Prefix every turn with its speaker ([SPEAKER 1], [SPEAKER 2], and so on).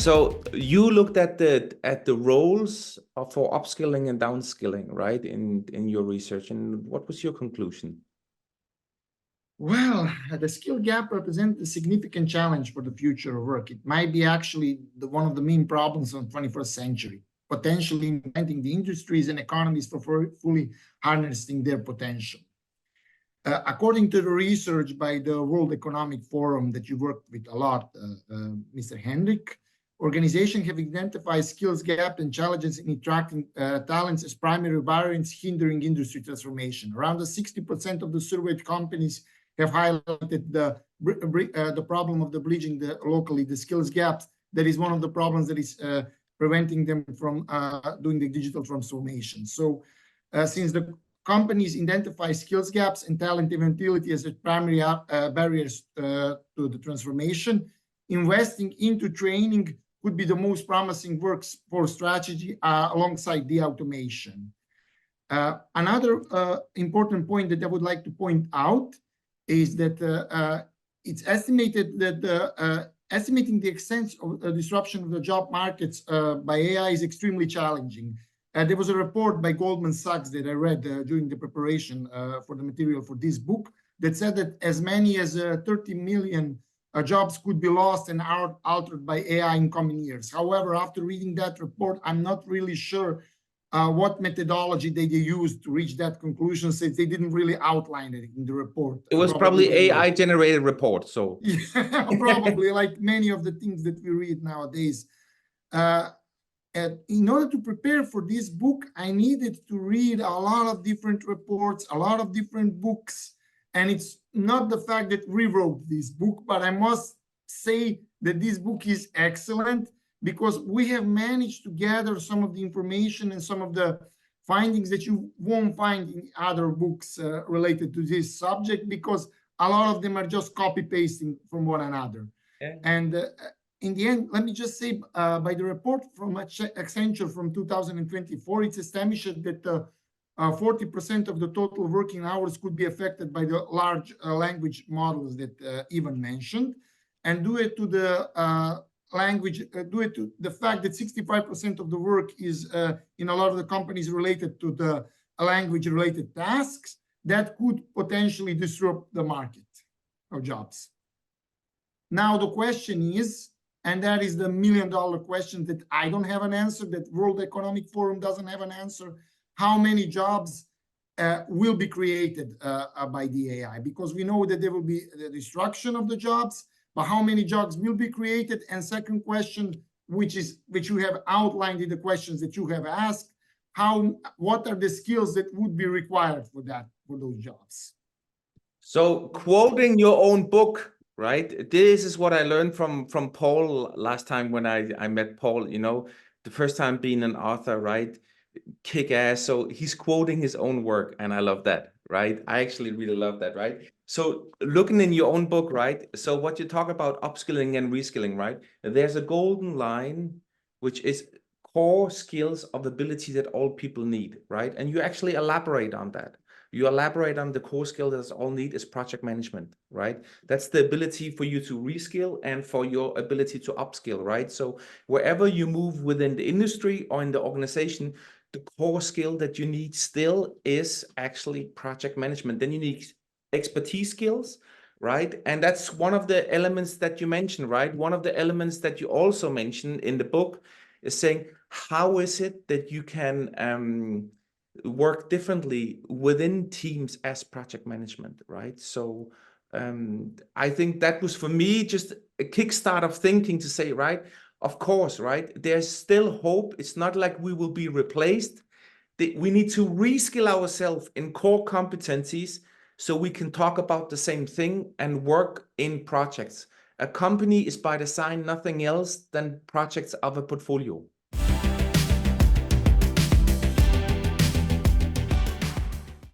[SPEAKER 1] So you looked at the roles for upskilling and downskilling, right, in your research, and what was your conclusion?
[SPEAKER 2] Well, the skill gap represents a significant challenge for the future of work. It might be actually one of the main problems of the 21st century, potentially inventing the industries and economies for fully harnessing their potential. According to the research by the World Economic Forum that you worked with a lot, Mr. Henrik, organizations have identified skills gap and challenges in attracting talents as primary barriers hindering industry transformation. Around 60% of the surveyed companies have highlighted the problem of the bridging locally the skills gaps. That is one of the problems that is preventing them from doing the digital transformation. So since the companies identify skills gaps and talent availability as the primary barriers to the transformation, investing into training could be the most promising workforce strategy alongside the automation. Another important point that I would like to point out is that it's estimated that estimating the extent of disruption of the job markets by AI is extremely challenging. There was a report by Goldman Sachs that I read during the preparation for the material for this book that said that as many as 30 million jobs could be lost and altered by AI in coming years. However, after reading that report, I'm not really sure what methodology they used to reach that conclusion, since they didn't really outline it in the report.
[SPEAKER 1] It was probably AI-generated report, so.
[SPEAKER 2] Yeah, probably, like many of the things that we read nowadays. In order to prepare for this book, I needed to read a lot of different reports, a lot of different books. And it's not the fact that we wrote this book, but I must say that this book is excellent because we have managed to gather some of the information and some of the findings that you won't find in other books related to this subject, because a lot of them are just copy-pasting from one another. Okay. And in the end, let me just say, by the report from Accenture from 2024, it's established that 40% of the total working hours could be affected by the large language models that Ivan mentioned, and due to the due to the fact that 65% of the work is in a lot of the companies related to the language-related tasks, that could potentially disrupt the market of jobs. Now the question is, and that is the million-dollar question that I don't have an answer, that World Economic Forum doesn't have an answer: how many jobs will be created by the AI? Because we know that there will be the destruction of the jobs, but how many jobs will be created? And second question, which you have outlined in the questions that you have asked, what are the skills that would be required for those jobs?
[SPEAKER 1] So quoting your own book, right? This is what I learned from Paul last time when I met Paul, you know, the first time being an author, right? Kick ass. So he's quoting his own work, and I love that, right? I actually really love that, right? So looking in your own book, right? So what you talk about upskilling and reskilling, right? There's a golden line, which is core skills of ability that all people need, right? And you actually elaborate on that. You elaborate on the core skill that all need is project management, right? That's the ability for you to reskill and for your ability to upskill, right? So wherever you move within the industry or in the organization, the core skill that you need still is actually project management. Then you need expertise skills, right? And that's one of the elements that you mentioned, right? One of the elements that you also mentioned in the book is saying, how is it that you can work differently within teams as project management, right? So I think that was for me just a kickstart of thinking to say, right, of course, right, there's still hope. It's not like we will be replaced. We need to reskill ourselves in core competencies so we can talk about the same thing and work in projects. A company is by design nothing else than projects of a portfolio,